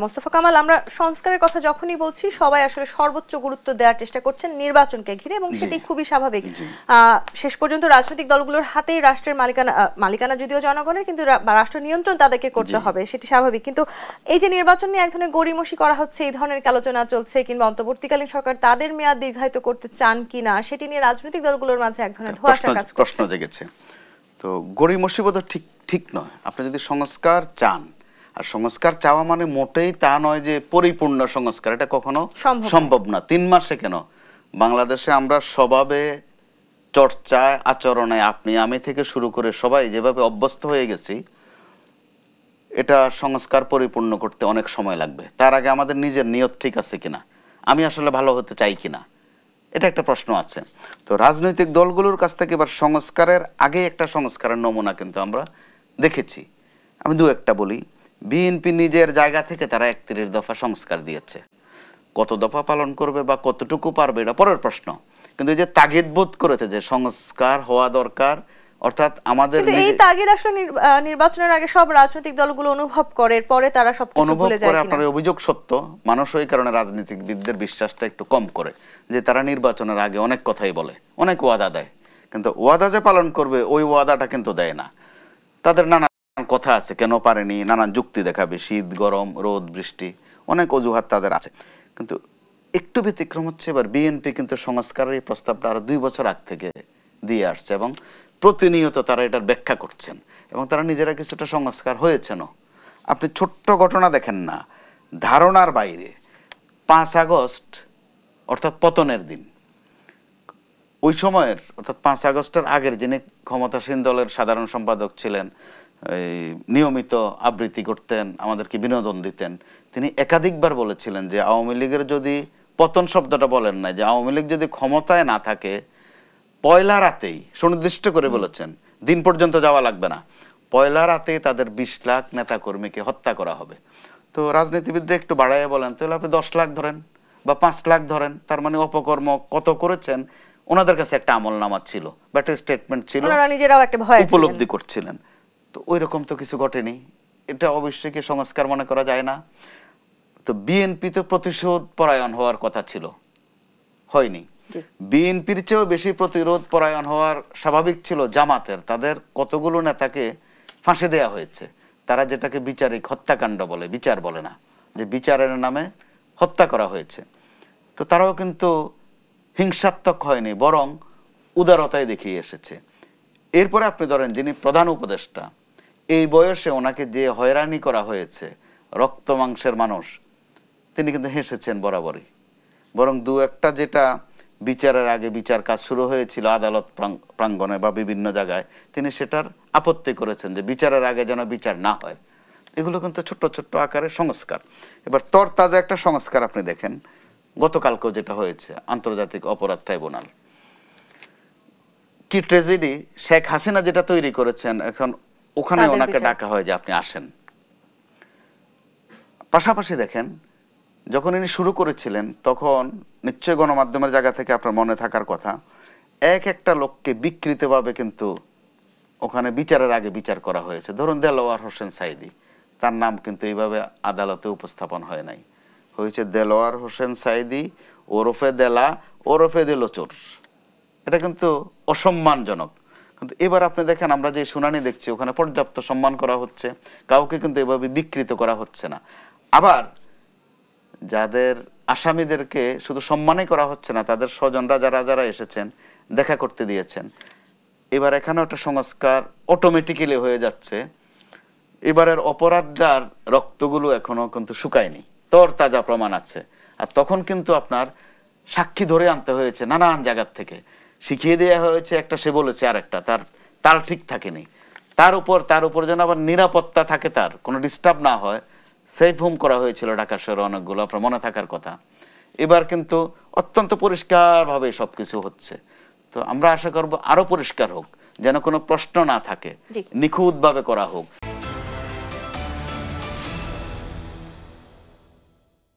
মোস্তফা কামাল, আমরা সংস্কারের কথা যখনই বলছি সবাই আসলে সর্বোচ্চ গুরুত্ব দেওয়ার চেষ্টা করছেন নির্বাচনকে ঘিরে, এবং সেটি খুবই স্বাভাবিক। শেষ পর্যন্ত রাজনৈতিক দলগুলোর হাতেই রাষ্ট্রের মালিকানা যদিও জনগণের, কিন্তু রাষ্ট্র নিয়ন্ত্রণ তাদেরকে করতে হবে, সেটি স্বাভাবিক। কিন্তু এই যে নির্বাচন নিয়ে এক ধরনের গড়িমসি করা হচ্ছে, এই ধরনের আলোচনা চলছে, কিংবা অন্তর্বর্তীকালীন সরকার তাদের মেয়াদ দীর্ঘায়িত করতে চান কিনা, সেটি নিয়ে রাজনৈতিক দলগুলোর মাঝে এক ধরনের ধোঁয়াশা কাজ করছে। প্রশ্ন জেগেছে। তো গড়িমসি বোধ ঠিক নয়। আপনি যদি সংস্কার চান, আর সংস্কার চাওয়া মানে মোটেই তা নয় যে পরিপূর্ণ সংস্কার, এটা কখনো সম্ভব না। 3 মাসে কেন, বাংলাদেশে আমরা স্বভাবে, চর্চায়, আচরণে আপনি আমি থেকে শুরু করে সবাই যেভাবে অভ্যস্ত হয়ে গেছি, এটা সংস্কার পরিপূর্ণ করতে অনেক সময় লাগবে। তার আগে আমাদের নিজের নিয়ত ঠিক আছে কিনা, আমি আসলে ভালো হতে চাই কিনা, এটা একটা প্রশ্ন আছে। তো রাজনৈতিক দলগুলোর কাছ থেকে এবার সংস্কারের আগে একটা সংস্কারের নমুনা কিন্তু আমরা দেখেছি। আমি দু একটা বলি। বিএনপি নিজের জায়গা থেকে তারা 31 দফা সংস্কার দিয়েছে। কত দফা পালন করবে বা কতটুকু পারবে এটা পরের প্রশ্ন, কিন্তু এই যে তাগিদ বোধ করেছে যে সংস্কার হওয়া দরকার, অর্থাৎ আমাদের এই তাগিদ আসলে নির্বাচনের আগে সব রাজনৈতিক দলগুলো অনুভব করে, পরে তারা সবকিছু ভুলে যায় কিনা। আপনার অভিযোগ সত্য, মানুষ ওই কারণে রাজনীতিবিদদের বিশ্বাসটা একটু কম করে, যে তারা নির্বাচনের আগে অনেক কথাই বলে, অনেক ওয়াদা দেয়, কিন্তু ওয়াদা যে পালন করবে ওই ওয়াদাটা কিন্তু দেয় না। তাদের নানা কথা আছে কেন পারেনি, নানান যুক্তি দেখাবে, শীত গরম রোদ বৃষ্টি, অনেক অজুহাত তাদের আছে। কিন্তু একটু ব্যতিক্রম হচ্ছে এবার বিএনপি কিন্তু সংস্কারের এই প্রস্তাবটা আরো 2 বছর আগ থেকে দিয়ে আসছে, এবং প্রতিনিয়ত তারা এটার ব্যাখ্যা করছেন, এবং তারা নিজেরা কিছুটা সংস্কার হয়েছেনও। আপনি ছোট্ট ঘটনা দেখেন না, ধারণার বাইরে 5 আগস্ট অর্থাৎ পতনের দিন, ওই সময়ের অর্থাৎ 5 আগস্টের আগের যিনি ক্ষমতাসীন দলের সাধারণ সম্পাদক ছিলেন, নিয়মিত আবৃত্তি করতেন, আমাদেরকে বিনোদন দিতেন, তিনি একাধিকবার বলেছিলেন যে আওয়ামী লীগের যদি, পতন শব্দটা বলেন না, যে আওয়ামী লীগ যদি ক্ষমতায় না থাকে, পয়লা রাতেই, সুনির্দিষ্ট করে বলেছেন, দিন পর্যন্ত যাওয়া লাগবে না, পয়লা রাতেই তাদের 20 লাখ নেতাকর্মীকে হত্যা করা হবে। তো রাজনীতিবিদরা একটু বাড়াইয়া বলেন, তাহলে আপনি 10 লাখ ধরেন বা 5 লাখ ধরেন, তার মানে অপকর্ম কত করেছেন ওনাদের কাছে একটা আমলনামা ছিল বা একটা স্টেটমেন্ট ছিল, উপলব্ধি করছিলেন। তো ওই রকম তো কিছু ঘটেনি, এটা অবশ্যই কি সংস্কার মনে করা যায় না? তো বিএনপি তো প্রতিশোধ পরায়ণ হওয়ার কথা ছিল, হয়নি। বিএনপির চেয়েও বেশি প্রতিরোধ পরায়ণ হওয়ার স্বাভাবিক ছিল জামাতের। তাদের কতগুলো নেতাকে ফাঁসি দেয়া হয়েছে, তারা যেটাকে বিচারিক হত্যাকাণ্ড বলে, বিচার বলে না, যে বিচারের নামে হত্যা করা হয়েছে। তো তারাও কিন্তু হিংসাত্মক হয়নি, বরং উদারতায় দেখিয়ে এসেছে। এরপরে আপনি ধরেন যিনি প্রধান উপদেষ্টা, এই বয়সে ওনাকে যে হয়রানি করা হয়েছে, রক্ত মাংসের মানুষ, তিনি কিন্তু হেসেছেন বরাবরই, বরং দু একটা যেটা বিচারের আগে বিচার কাজ শুরু হয়েছিল আদালত প্রাঙ্গণে বা বিভিন্ন জায়গায়, তিনি সেটার আপত্তি করেছেন যে বিচারের আগে যেন বিচার না হয়। এগুলো কিন্তু ছোট্ট ছোট্ট আকারে সংস্কার। এবার তরতাজা একটা সংস্কার আপনি দেখেন, গতকালকেও যেটা হয়েছে আন্তর্জাতিক অপরাধ ট্রাইব্যুনাল, কি ট্র্যাজেডি। শেখ হাসিনা যেটা তৈরি করেছেন, এখন ওখানে ওনাকে ডাকা হয় যে আপনি আসেন। পাশাপাশি দেখেন, যখন ইনি শুরু করেছিলেন তখন নিশ্চয় গণমাধ্যমের জায়গা থেকে আপনার মনে থাকার কথা, একটা লোককে বিকৃতভাবে কিন্তু ওখানে বিচারের আগে বিচার করা হয়েছে। ধরুন দেলোয়ার হোসেন সাইদি, তার নাম কিন্তু এইভাবে আদালতে উপস্থাপন হয় নাই, হয়েছে দেলোয়ার হোসেন সাইদি ওরফে দেলা ওরফে দিলচোর। এটা কিন্তু অসম্মানজনক। কিন্তু এবার আপনি দেখেন, আমরা যে শুনানি দেখছি ওখানে পর্যাপ্ত সম্মান করা হচ্ছে, কাউকে কিন্তু এভাবে বিকৃত করা হচ্ছে না। আবার যাদের আসামিদেরকে শুধু সম্মানই করা হচ্ছে না, তাদের স্বজনরা যারা যারা এসেছেন দেখা করতে দিয়েছেন। এবার এখানে একটা সংস্কার অটোমেটিক্যালি হয়ে যাচ্ছে। এবারের অপরাধটার রক্তগুলো এখনো কিন্তু শুকায়নি, তরতাজা প্রমাণ আছে। আর তখন কিন্তু আপনার সাক্ষী ধরে আনতে হয়েছে নানান জায়গার থেকে, শিখিয়ে দেওয়া হয়েছে একটা, সে বলেছে আর একটা, তার ঠিক থাকেনি, তার উপর যেন আবার নিরাপত্তা থাকে, তার কোনো ডিস্টার্ব না হয়, সেফ হোম করা হয়েছিল ঢাকা শহরে অনেকগুলো, আপনার মনে থাকার কথা। এবার কিন্তু অত্যন্ত পরিষ্কারভাবে সবকিছু হচ্ছে। তো আমরা আশা করব আরো পরিষ্কার হোক, যেন কোনো প্রশ্ন না থাকে, নিখুঁতভাবে করা হোক।